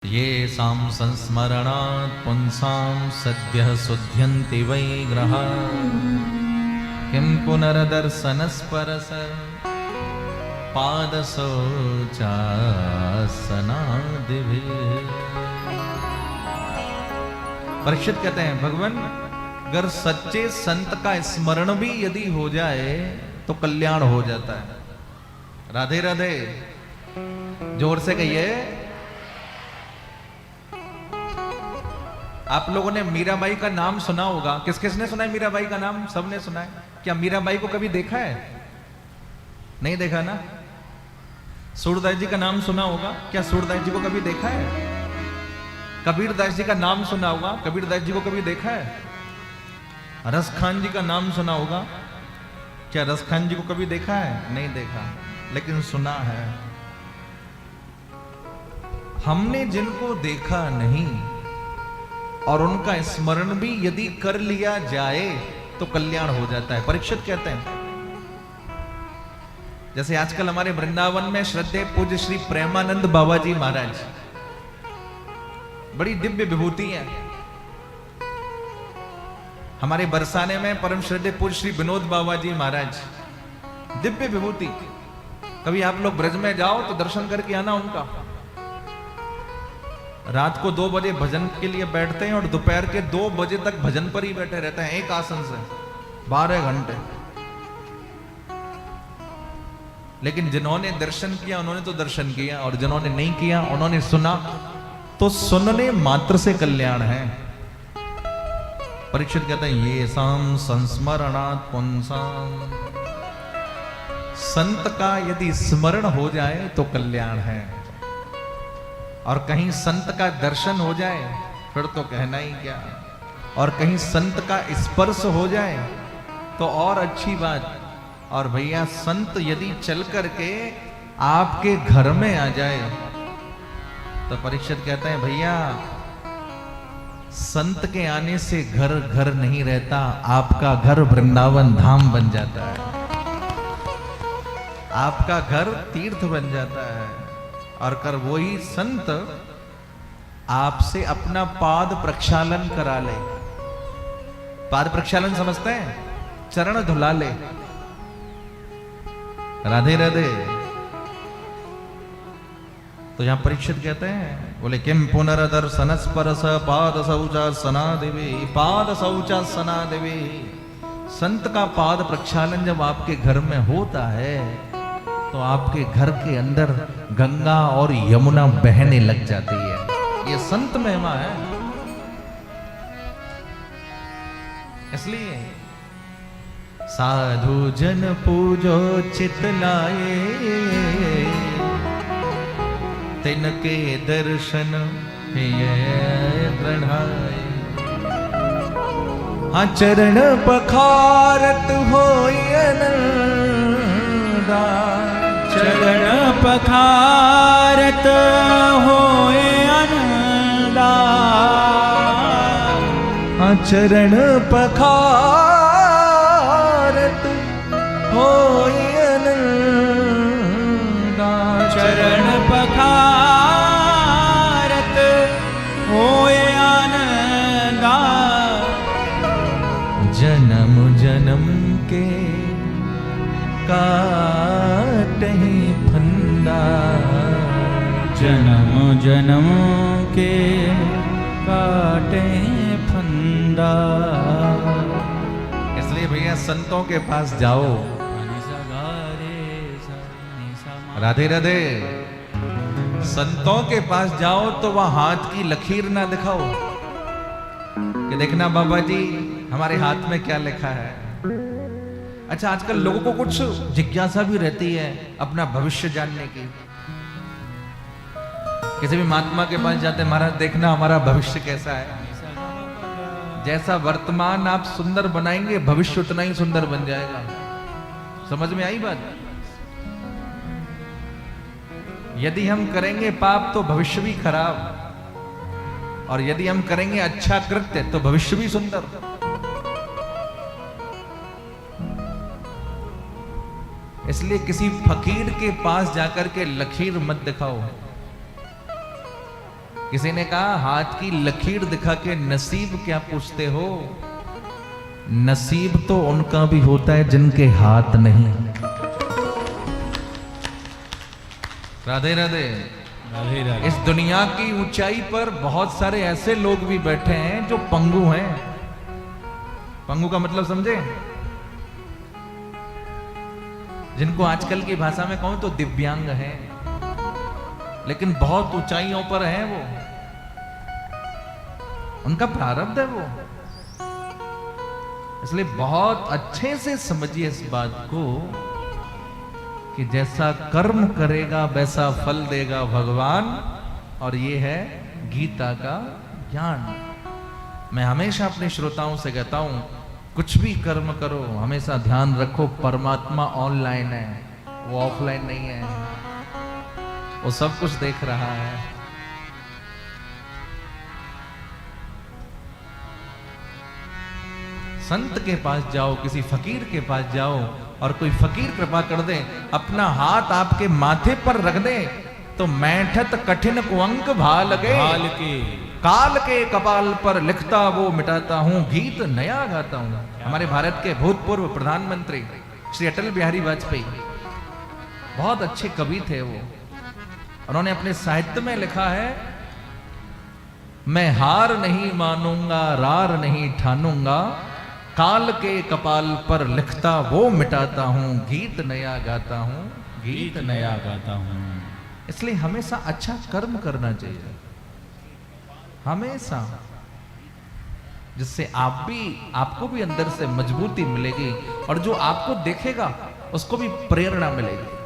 ये सां संस्मरणात् पुंसां सद्यः शुध्यन्ति वै ग्रहा किं पुनर्दर्शनस्परस पादशौचासनादिभिः। परीक्षित कहते हैं भगवान अगर सच्चे संत का स्मरण भी यदि हो जाए तो कल्याण हो जाता है। राधे राधे, जोर से कहिए। आप लोगों ने मीराबाई का नाम सुना होगा। किस किसने सुना है मीराबाई का नाम? सबने सुना है। क्या मीराबाई को कभी देखा है? नहीं देखा ना। सूरदास जी का नाम सुना होगा। क्या सूरदास जी को कभी देखा है? कबीरदास जी का नाम सुना होगा। कबीरदास जी को कभी देखा है? रसखान जी का नाम सुना होगा। क्या रसखान जी को कभी देखा है? नहीं देखा, लेकिन सुना है। हमने जिनको देखा नहीं और उनका स्मरण भी यदि कर लिया जाए तो कल्याण हो जाता है। परीक्षित कहते हैं जैसे आजकल हमारे वृंदावन में श्रद्धेय पूज्य श्री प्रेमानंद बाबा जी महाराज, बड़ी दिव्य विभूति है। हमारे बरसाने में परम श्रद्धेय पूज्य श्री विनोद बाबा जी महाराज, दिव्य विभूति। कभी आप लोग ब्रज में जाओ तो दर्शन करके आना उनका। रात को 2 बजे भजन के लिए बैठते हैं और दोपहर के 2 बजे तक भजन पर ही बैठे रहते हैं, एक आसन से 12 घंटे। लेकिन जिन्होंने दर्शन किया उन्होंने तो दर्शन किया, और जिन्होंने नहीं किया उन्होंने सुना। तो सुनने मात्र से कल्याण है। परीक्षित कहते हैं ये साम संस्मरणात् पुंसां, संत का यदि स्मरण हो जाए तो कल्याण है। और कहीं संत का दर्शन हो जाए फिर तो कहना ही क्या। और कहीं संत का स्पर्श हो जाए तो और अच्छी बात। और भैया संत यदि चल करके आपके घर में आ जाए तो परीक्षित कहते हैं भैया संत के आने से घर घर नहीं रहता, आपका घर वृंदावन धाम बन जाता है, आपका घर तीर्थ बन जाता है। और कर वही संत आपसे अपना पाद प्रक्षालन करा ले। पाद प्रक्षालन समझते हैं? चरण धुला ले। राधे राधे। तो यहां परीक्षित कहते हैं बोले किम पुनर्दर्शनस्परस पाद शौचासना देवी, पाद शौचासना देवी। संत का पाद प्रक्षालन जब आपके घर में होता है तो आपके घर के अंदर गंगा और यमुना बहने लग जाती है। ये संत महिमा है। इसलिए साधु जन पूजो चित लाए, तिनके दर्शन ये बढ़ाए। हाँ चरण पखारत होय आनंदा, चरण पखारत होए आनंदा। चरण पखारत होए आनंदा, चरण पखारत होए आनंदा। जन्म जन्म के काटहि फंदा, जन्म जन्म के काटे फंदा। इसलिए भैया संतों के पास जाओ। राधे राधे। संतों के पास जाओ तो वह हाथ की लकीर ना दिखाओ कि देखना बाबा जी हमारे हाथ में क्या लिखा है। अच्छा, आजकल लोगों को कुछ जिज्ञासा भी रहती है अपना भविष्य जानने की। किसी भी महात्मा के पास जाते, महाराज देखना हमारा भविष्य कैसा है। जैसा वर्तमान आप सुंदर बनाएंगे भविष्य उतना ही सुंदर बन जाएगा। समझ में आई बात? यदि हम करेंगे पाप तो भविष्य भी खराब, और यदि हम करेंगे अच्छा कृत्य तो भविष्य भी सुंदर। इसलिए किसी फकीर के पास जाकर के लकीर मत दिखाओ। किसी ने कहा हाथ की लकीर दिखा के नसीब क्या पूछते हो? नसीब तो उनका भी होता है जिनके हाथ नहीं। राधे राधे। राधे राधे। इस दुनिया की ऊंचाई पर बहुत सारे ऐसे लोग भी बैठे हैं जो पंगु हैं। पंगु का मतलब समझे? जिनको आजकल की भाषा में कहूं तो दिव्यांग है, लेकिन बहुत ऊंचाइयों पर है वो। उनका प्रारब्ध है वो। इसलिए बहुत अच्छे से समझिए इस बात को कि जैसा कर्म करेगा वैसा फल देगा भगवान। और ये है गीता का ज्ञान। मैं हमेशा अपने श्रोताओं से कहता हूं, कुछ भी कर्म करो हमेशा ध्यान रखो परमात्मा ऑनलाइन है, वो ऑफलाइन नहीं है। वो सब कुछ देख रहा है। संत के पास जाओ, किसी फकीर के पास जाओ और कोई फकीर कृपा कर दे, अपना हाथ आपके माथे पर रख दे तो मैठत कठिन कुअंक भाल के भाल के काल के कपाल पर लिखता वो मिटाता हूं, गीत नया गाता हूं। हमारे भारत के भूतपूर्व प्रधानमंत्री श्री अटल बिहारी वाजपेयी बहुत अच्छे कवि थे वो। उन्होंने अपने साहित्य में लिखा है, मैं हार नहीं मानूंगा रार नहीं ठानूंगा, काल के कपाल पर लिखता वो मिटाता हूं, गीत नया गाता हूं, गीत नया गाता हूँ। इसलिए हमेशा अच्छा कर्म करना चाहिए, हमेशा, जिससे आपको भी अंदर से मजबूती मिलेगी और जो आपको देखेगा उसको भी प्रेरणा मिलेगी।